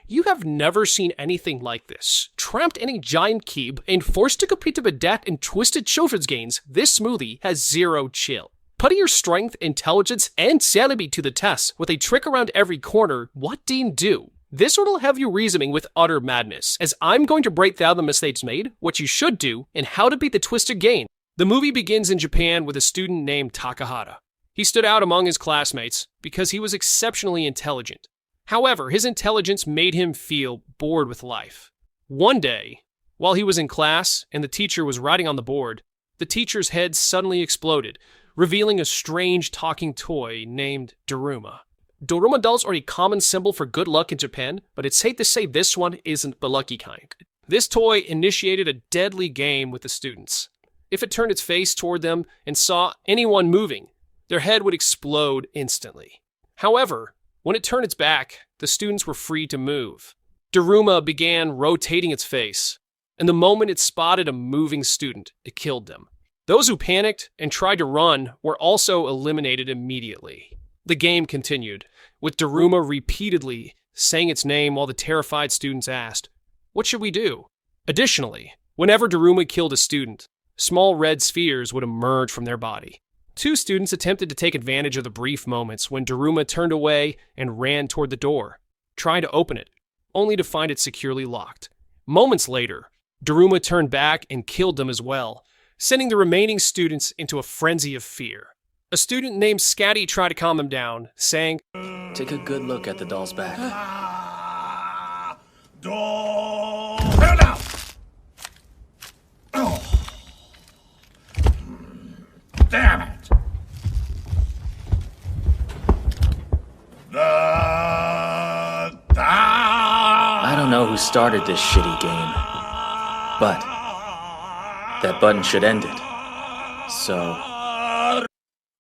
You have never seen anything like this. Trapped in a giant cube and forced to compete with death and twisted children's games, this smoothie has zero chill. Putting your strength, intelligence, and sanity to the test with a trick around every corner, what Dean do? This one will have you reasoning with utter madness, as I'm going to break down the mistakes made, what you should do, and how to beat the twisted game. The movie begins in Japan with a student named Takahata. He stood out among his classmates because he was exceptionally intelligent. However, his intelligence made him feel bored with life. One day, while he was in class and the teacher was writing on the board, the teacher's head suddenly exploded, revealing a strange talking toy named Daruma. Daruma dolls are a common symbol for good luck in Japan, but it's safe to say this one isn't the lucky kind. This toy initiated a deadly game with the students. If it turned its face toward them and saw anyone moving, their head would explode instantly. However, when it turned its back, the students were free to move. Daruma began rotating its face, and the moment it spotted a moving student, it killed them. Those who panicked and tried to run were also eliminated immediately. The game continued, with Daruma repeatedly saying its name while the terrified students asked, "What should we do?" Additionally, whenever Daruma killed a student, small red spheres would emerge from their body. Two students attempted to take advantage of the brief moments when Daruma turned away and ran toward the door, trying to open it, only to find it securely locked. Moments later, Daruma turned back and killed them as well, sending the remaining students into a frenzy of fear. A student named Scatty tried to calm them down, saying, "Take a good look at the doll's back." Doll! Put it down! Oh. Damn it! I don't know who started this shitty game, but that button should end it. So...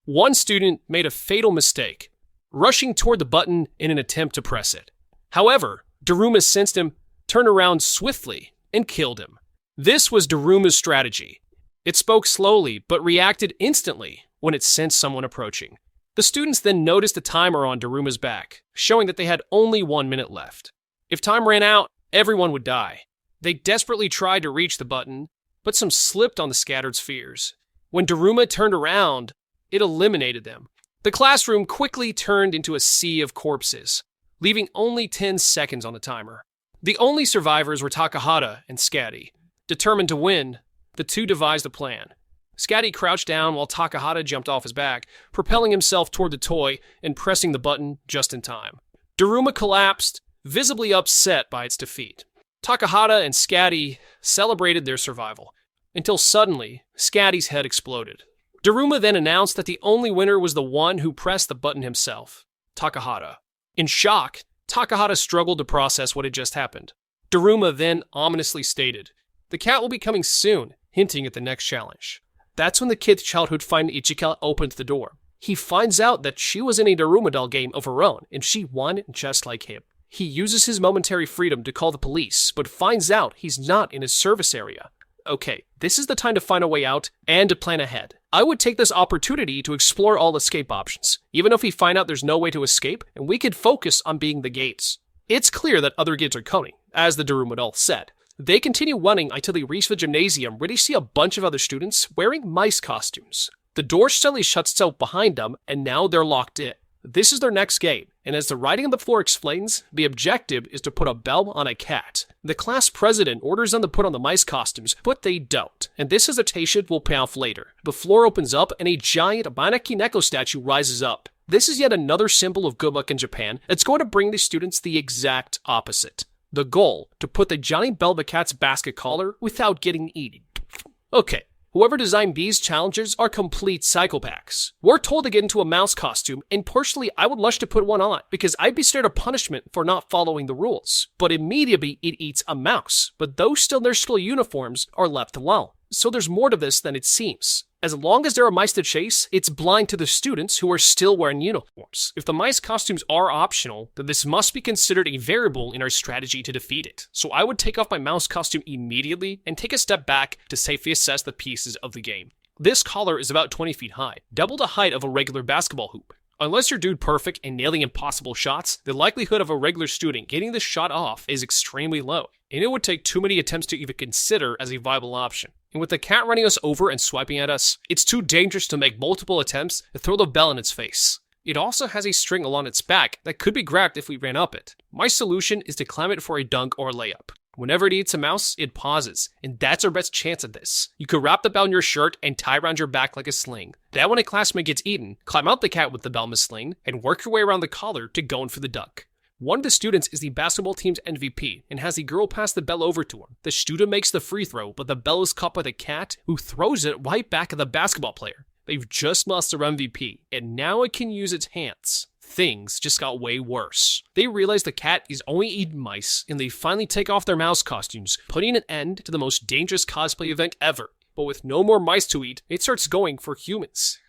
One student made a fatal mistake, rushing toward the button in an attempt to press it. However, Daruma sensed him, turned around swiftly, and killed him. This was Daruma's strategy. It spoke slowly, but reacted instantly when it sensed someone approaching. The students then noticed the timer on Daruma's back, showing that they had only 1 minute left. If time ran out, everyone would die. They desperately tried to reach the button, but some slipped on the scattered spheres. When Daruma turned around, it eliminated them. The classroom quickly turned into a sea of corpses, leaving only 10 seconds on the timer. The only survivors were Takahata and Scatty. Determined to win, the two devised a plan. Scatty crouched down while Takahata jumped off his back, propelling himself toward the toy and pressing the button just in time. Daruma collapsed, visibly upset by its defeat. Takahata and Scatty celebrated their survival, until suddenly, Scatty's head exploded. Daruma then announced that the only winner was the one who pressed the button himself, Takahata. In shock, Takahata struggled to process what had just happened. Daruma then ominously stated, "The cat will be coming soon," hinting at the next challenge. That's when the kid's childhood friend Ichika opens the door. He finds out that she was in a Daruma Doll game of her own, and she won just like him. He uses his momentary freedom to call the police, but finds out he's not in his service area. Okay, this is the time to find a way out and to plan ahead. I would take this opportunity to explore all escape options, even if we find out there's no way to escape, and we could focus on being the gates. It's clear that other gates are coming, as the Daruma Doll said. They continue running until they reach the gymnasium where they see a bunch of other students wearing mice costumes. The door suddenly shuts itself behind them, and now they're locked in. This is their next game, and as the writing on the floor explains, the objective is to put a bell on a cat. The class president orders them to put on the mice costumes, but they don't, and this hesitation will pay off later. The floor opens up, and a giant Maneki Neko statue rises up. This is yet another symbol of good luck in Japan. It's going to bring the students the exact opposite. The goal, to put the giant bell the cat's basket collar without getting eaten. Okay, whoever designed these challenges are complete psychopaths. We're told to get into a mouse costume, and personally I would lush to put one on, because I'd be scared of punishment for not following the rules. But immediately it eats a mouse, but those still in their school uniforms are left alone. So there's more to this than it seems. As long as there are mice to chase, it's blind to the students who are still wearing uniforms. If the mice costumes are optional, then this must be considered a variable in our strategy to defeat it. So I would take off my mouse costume immediately and take a step back to safely assess the pieces of the game. This collar is about 20 feet high, double the height of a regular basketball hoop. Unless you're dude perfect and nailing impossible shots, the likelihood of a regular student getting this shot off is extremely low, and it would take too many attempts to even consider as a viable option. And with the cat running us over and swiping at us, it's too dangerous to make multiple attempts to throw the bell in its face. It also has a string along its back that could be grabbed if we ran up it. My solution is to climb it for a dunk or layup. Whenever it eats a mouse, it pauses, and that's our best chance at this. You could wrap the bell in your shirt and tie around your back like a sling. Then when a classmate gets eaten, climb out the cat with the bell in the sling, and work your way around the collar to go in for the dunk. One of the students is the basketball team's MVP, and has the girl pass the bell over to him. The student makes the free throw, but the bell is caught by the cat, who throws it right back at the basketball player. They've just lost their MVP, and now it can use its hands. Things just got way worse. They realize the cat is only eating mice, and they finally take off their mouse costumes, putting an end to the most dangerous cosplay event ever. But with no more mice to eat, it starts going for humans.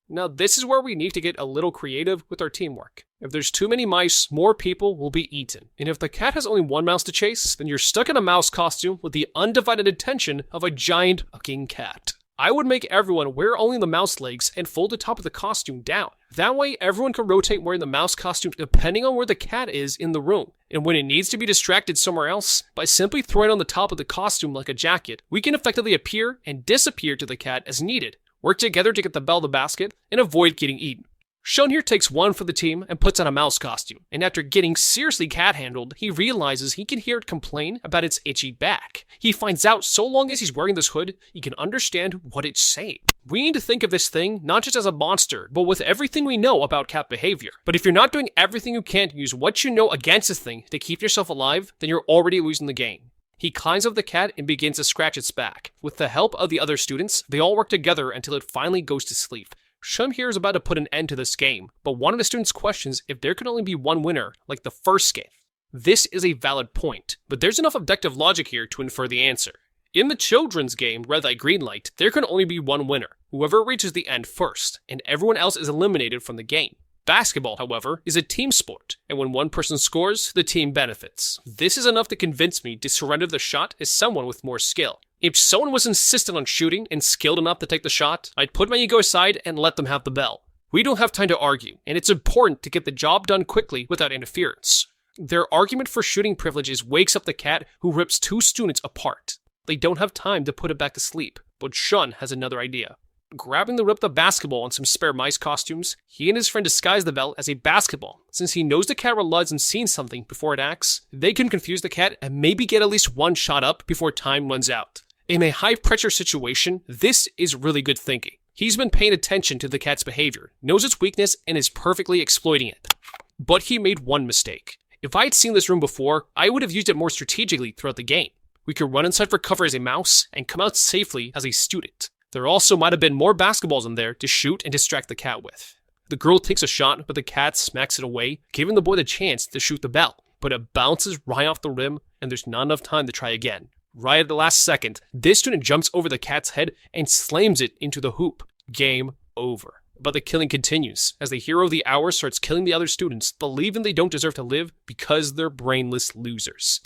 Now this is where we need to get a little creative with our teamwork. If there's too many mice, more people will be eaten. And if the cat has only one mouse to chase, then you're stuck in a mouse costume with the undivided attention of a giant fucking cat. I would make everyone wear only the mouse legs and fold the top of the costume down. That way, everyone can rotate wearing the mouse costume depending on where the cat is in the room. And when it needs to be distracted somewhere else, by simply throwing it on the top of the costume like a jacket, we can effectively appear and disappear to the cat as needed. Work together to get the bell to the basket and avoid getting eaten. Shun here takes one for the team and puts on a mouse costume, and after getting seriously cat-handled, he realizes he can hear it complain about its itchy back. He finds out so long as he's wearing this hood, he can understand what it's saying. We need to think of this thing not just as a monster, but with everything we know about cat behavior. But if you're not doing everything you can to use what you know against this thing to keep yourself alive, then you're already losing the game. He climbs up the cat and begins to scratch its back. With the help of the other students, they all work together until it finally goes to sleep. Shun here is about to put an end to this game, but one of the students questions if there could only be one winner, like the first game. This is a valid point, but there's enough objective logic here to infer the answer. In the children's game, Red Light Green Light, there can only be one winner, whoever reaches the end first, and everyone else is eliminated from the game. Basketball, however, is a team sport, and when one person scores, the team benefits. This is enough to convince me to surrender the shot as someone with more skill. If someone was insistent on shooting and skilled enough to take the shot, I'd put my ego aside and let them have the bell. We don't have time to argue, and it's important to get the job done quickly without interference. Their argument for shooting privileges wakes up the cat, who rips two students apart. They don't have time to put it back to sleep, but Shun has another idea. Grabbing the ripped up basketball and some spare mice costumes, he and his friend disguise the bell as a basketball. Since he knows the cat reluds and sees something before it acts, they can confuse the cat and maybe get at least one shot up before time runs out. In a high-pressure situation, this is really good thinking. He's been paying attention to the cat's behavior, knows its weakness, and is perfectly exploiting it. But he made one mistake. If I had seen this room before, I would have used it more strategically throughout the game. We could run inside for cover as a mouse, and come out safely as a student. There also might have been more basketballs in there to shoot and distract the cat with. The girl takes a shot, but the cat smacks it away, giving the boy the chance to shoot the bell. But it bounces right off the rim, and there's not enough time to try again. Right at the last second, this student jumps over the cat's head and slams it into the hoop. Game over. But the killing continues, as the hero of the hour starts killing the other students, believing they don't deserve to live because they're brainless losers.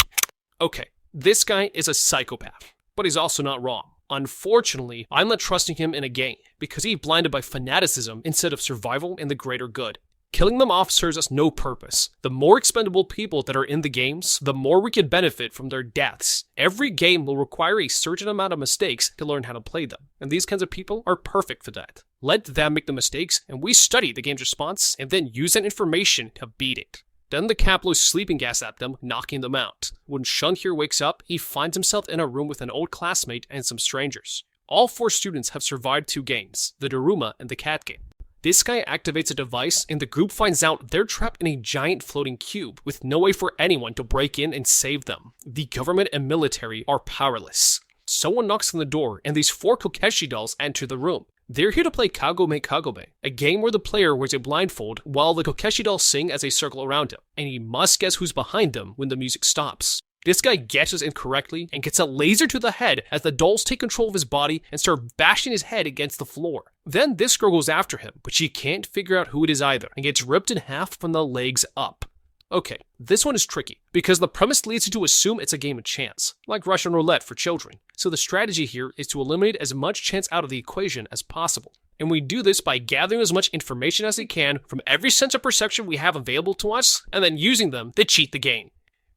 Okay, this guy is a psychopath, but he's also not wrong. Unfortunately, I'm not trusting him in a game, because he's blinded by fanaticism instead of survival and the greater good. Killing them off serves us no purpose. The more expendable people that are in the games, the more we can benefit from their deaths. Every game will require a certain amount of mistakes to learn how to play them, and these kinds of people are perfect for that. Let them make the mistakes, and we study the game's response, and then use that information to beat it. Then the cat blows sleeping gas at them, knocking them out. When Shun here wakes up, he finds himself in a room with an old classmate and some strangers. All 4 students have survived 2 games, the Daruma and the cat game. This guy activates a device, and the group finds out they're trapped in a giant floating cube with no way for anyone to break in and save them. The government and military are powerless. Someone knocks on the door, and these 4 Kokeshi dolls enter the room. They're here to play Kagome Kagome, a game where the player wears a blindfold while the Kokeshi dolls sing as they circle around him, and he must guess who's behind them when the music stops. This guy guesses incorrectly and gets a laser to the head as the dolls take control of his body and start bashing his head against the floor. Then this girl goes after him, but she can't figure out who it is either, and gets ripped in half from the legs up. Okay, this one is tricky, because the premise leads you to assume it's a game of chance, like Russian roulette for children. So the strategy here is to eliminate as much chance out of the equation as possible. And we do this by gathering as much information as we can from every sense of perception we have available to us, and then using them to cheat the game.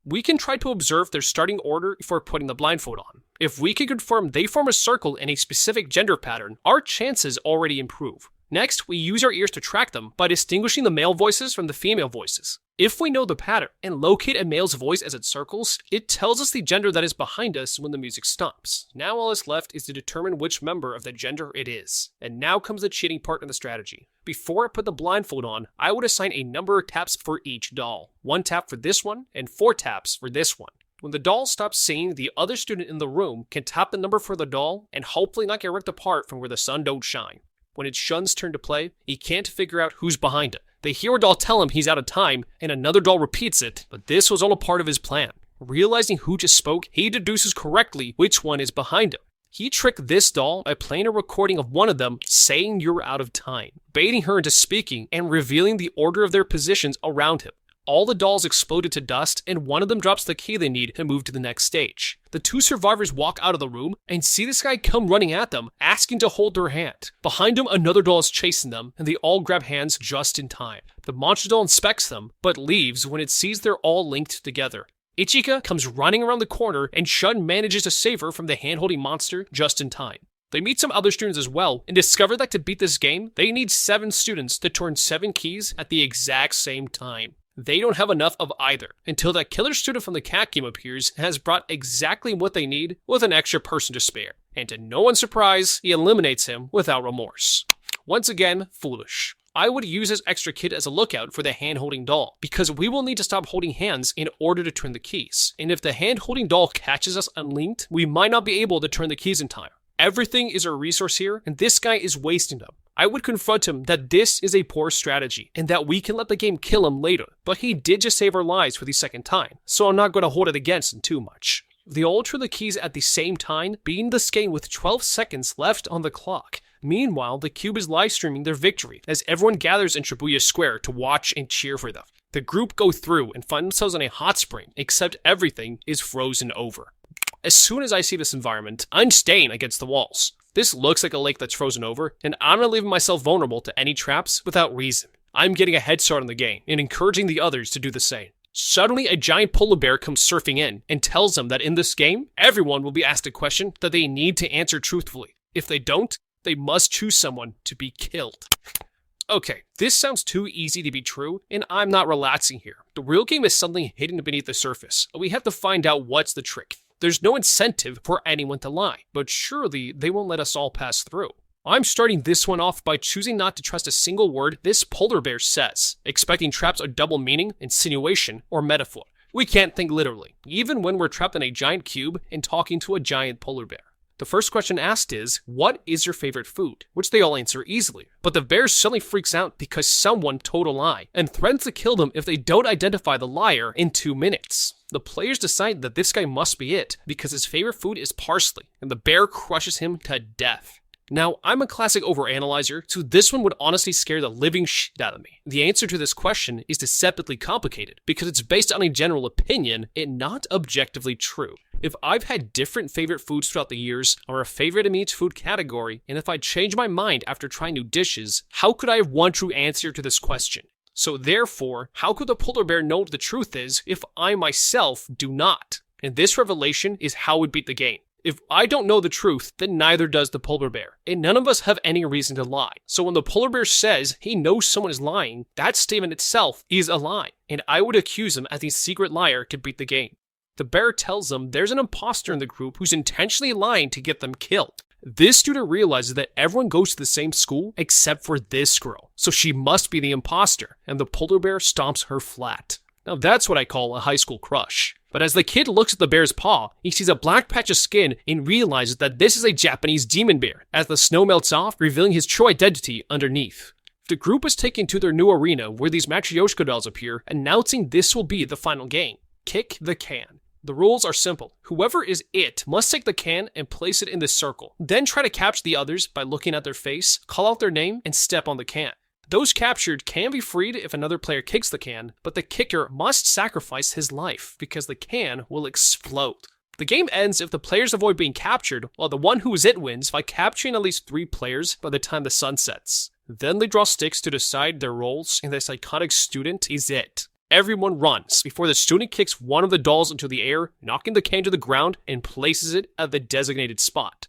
We can try to observe their starting order before putting the blindfold on. If we can confirm they form a circle in a specific gender pattern, our chances already improve. Next, we use our ears to track them by distinguishing the male voices from the female voices. If we know the pattern and locate a male's voice as it circles, it tells us the gender that is behind us when the music stops. Now all that's left is to determine which member of the gender it is. And now comes the cheating part of the strategy. Before I put the blindfold on, I would assign a number of taps for each doll. 1 tap for this one, and 4 taps for this one. When the doll stops singing, the other student in the room can tap the number for the doll and hopefully not get ripped apart from where the sun don't shine. When it's Shun's turn to play, he can't figure out who's behind it. They hear a doll tell him he's out of time, and another doll repeats it, but this was all a part of his plan. Realizing who just spoke, he deduces correctly which one is behind him. He tricked this doll by playing a recording of one of them saying you're out of time, baiting her into speaking, and revealing the order of their positions around him. All the dolls exploded to dust, and one of them drops the key they need to move to the next stage. The 2 survivors walk out of the room and see this guy come running at them, asking to hold their hand. Behind him, another doll is chasing them, and they all grab hands just in time. The monster doll inspects them, but leaves when it sees they're all linked together. Ichika comes running around the corner, and Shun manages to save her from the hand-holding monster just in time. They meet some other students as well, and discover that to beat this game, they need 7 students to turn 7 keys at the exact same time. They don't have enough of either, until that killer student from the cat game appears and has brought exactly what they need with an extra person to spare. And to no one's surprise, he eliminates him without remorse. Once again, foolish. I would use this extra kid as a lookout for the hand-holding doll, because we will need to stop holding hands in order to turn the keys. And if the hand-holding doll catches us unlinked, we might not be able to turn the keys in time. Everything is a resource here, and this guy is wasting them. I would confront him that this is a poor strategy, and that we can let the game kill him later, but he did just save our lives for the second time, so I'm not going to hold it against him too much. They all turn the keys at the same time, beating this game with 12 seconds left on the clock. Meanwhile, the Cube is live streaming their victory, as everyone gathers in Shibuya Square to watch and cheer for them. The group go through and find themselves in a hot spring, except everything is frozen over. As soon as I see this environment, I'm staying against the walls. This looks like a lake that's frozen over, and I'm not leaving myself vulnerable to any traps without reason. I'm getting a head start on the game, and encouraging the others to do the same. Suddenly, a giant polar bear comes surfing in, and tells them that in this game, everyone will be asked a question that they need to answer truthfully. If they don't, they must choose someone to be killed. Okay, this sounds too easy to be true, and I'm not relaxing here. The real game is something hidden beneath the surface, and we have to find out what's the trick. There's no incentive for anyone to lie, but surely they won't let us all pass through. I'm starting this one off by choosing not to trust a single word this polar bear says, expecting traps are double meaning, insinuation, or metaphor. We can't think literally, even when we're trapped in a giant cube and talking to a giant polar bear. The first question asked is, what is your favorite food? Which they all answer easily. But the bear suddenly freaks out because someone told a lie, and threatens to kill them if they don't identify the liar in 2 minutes. The players decide that this guy must be it, because his favorite food is parsley, and the bear crushes him to death. Now, I'm a classic overanalyzer, so this one would honestly scare the living shit out of me. The answer to this question is deceptively complicated, because it's based on a general opinion and not objectively true. If I've had different favorite foods throughout the years, or a favorite in each food category, and if I change my mind after trying new dishes, how could I have one true answer to this question? So therefore, how could the polar bear know what the truth is if I myself do not? And this revelation is how we beat the game. If I don't know the truth, then neither does the polar bear, and none of us have any reason to lie. So when the polar bear says he knows someone is lying, that statement itself is a lie, and I would accuse him as the secret liar to beat the game. The bear tells them there's an imposter in the group who's intentionally lying to get them killed. This student realizes that everyone goes to the same school except for this girl, so she must be the imposter, and the polar bear stomps her flat. Now that's what I call a high school crush. But as the kid looks at the bear's paw, he sees a black patch of skin and realizes that this is a Japanese demon bear, as the snow melts off, revealing his true identity underneath. The group is taken to their new arena where these Matryoshka dolls appear, announcing this will be the final game. Kick the can. The rules are simple. Whoever is it must take the can and place it in this circle. Then try to capture the others by looking at their face, call out their name, and step on the can. Those captured can be freed if another player kicks the can, but the kicker must sacrifice his life because the can will explode. The game ends if the players avoid being captured, while the one who is it wins by capturing at least 3 players by the time the sun sets. Then they draw sticks to decide their roles, and the psychotic student is it. Everyone runs before the student kicks one of the dolls into the air, knocking the can to the ground and places it at the designated spot.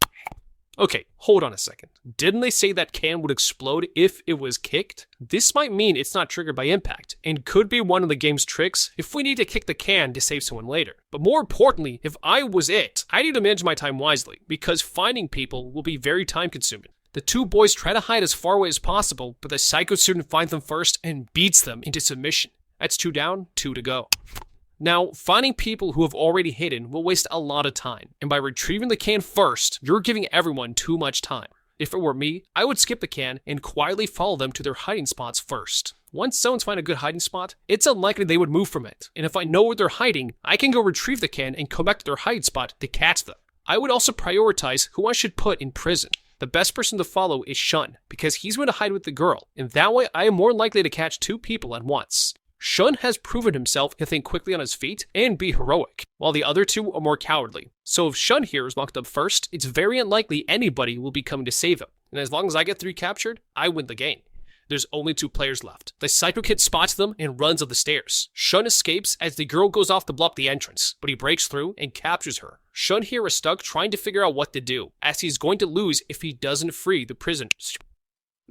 Okay, hold on a second. Didn't they say that can would explode if it was kicked? This might mean it's not triggered by impact, and could be one of the game's tricks if we need to kick the can to save someone later. But more importantly, if I was it, I need to manage my time wisely, because finding people will be very time consuming. The 2 boys try to hide as far away as possible, but the psycho student finds them first and beats them into submission. That's 2 down, 2 to go. Now, finding people who have already hidden will waste a lot of time, and by retrieving the can first, you're giving everyone too much time. If it were me, I would skip the can and quietly follow them to their hiding spots first. Once someone's find a good hiding spot, it's unlikely they would move from it, and if I know where they're hiding, I can go retrieve the can and come back to their hiding spot to catch them. I would also prioritize who I should put in prison. The best person to follow is Shun, because he's going to hide with the girl, and that way I am more likely to catch 2 people at once. Shun has proven himself to think quickly on his feet and be heroic, while the other 2 are more cowardly. So if Shun here is locked up first, it's very unlikely anybody will be coming to save him. And as long as I get 3 captured, I win the game. There's only 2 players left. The psycho kid spots them and runs up the stairs. Shun escapes as the girl goes off to block the entrance, but he breaks through and captures her. Shun here is stuck trying to figure out what to do, as he's going to lose if he doesn't free the prisoners.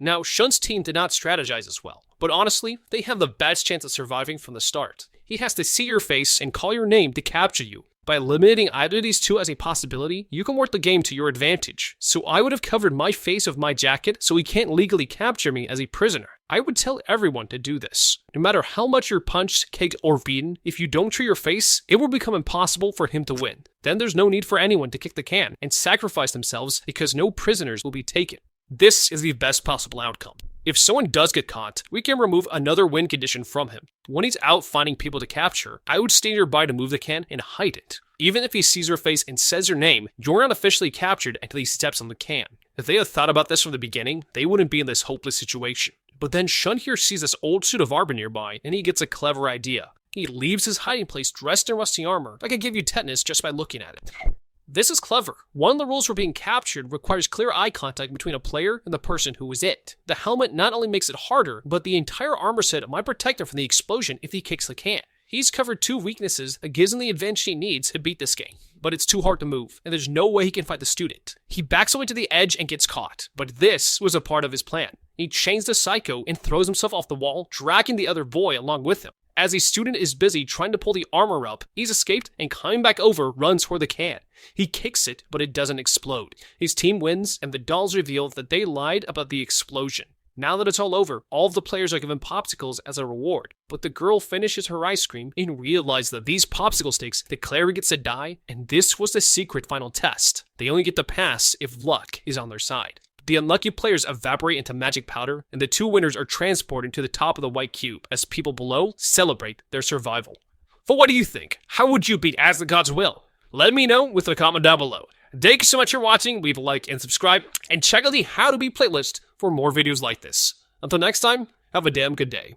Now, Shun's team did not strategize as well, but honestly, they have the best chance of surviving from the start. He has to see your face and call your name to capture you. By eliminating either of these 2 as a possibility, you can work the game to your advantage. So I would have covered my face with my jacket so he can't legally capture me as a prisoner. I would tell everyone to do this. No matter how much you're punched, kicked, or beaten, if you don't show your face, it will become impossible for him to win. Then there's no need for anyone to kick the can and sacrifice themselves because no prisoners will be taken. This is the best possible outcome. If someone does get caught, we can remove another win condition from him. When he's out finding people to capture, I would stay nearby to move the can and hide it. Even if he sees your face and says your name, you're not officially captured until he steps on the can. If they had thought about this from the beginning, they wouldn't be in this hopeless situation. But then Shun here sees this old suit of armor nearby, and he gets a clever idea. He leaves his hiding place dressed in rusty armor. I could give you tetanus just by looking at it. This is clever. One of the rules for being captured requires clear eye contact between a player and the person who is it. The helmet not only makes it harder, but the entire armor set might protect him from the explosion if he kicks the can. He's covered 2 weaknesses that gives him the advantage he needs to beat this game, but it's too hard to move, and there's no way he can fight the student. He backs away to the edge and gets caught, but this was a part of his plan. He chains the psycho and throws himself off the wall, dragging the other boy along with him. As the student is busy trying to pull the armor up, he's escaped and coming back over runs for the can. He kicks it, but it doesn't explode. His team wins, and the dolls reveal that they lied about the explosion. Now that it's all over, all of the players are given popsicles as a reward, but the girl finishes her ice cream and realizes that these popsicle sticks declare he gets to die, and this was the secret final test. They only get to pass if luck is on their side. The unlucky players evaporate into magic powder, and the 2 winners are transported to the top of the white cube as people below celebrate their survival. But what do you think? How would you beat As the Gods Will? Let me know with a comment down below. Thank you so much for watching, leave a like and subscribe, and check out the How to Beat playlist for more videos like this. Until next time, have a damn good day.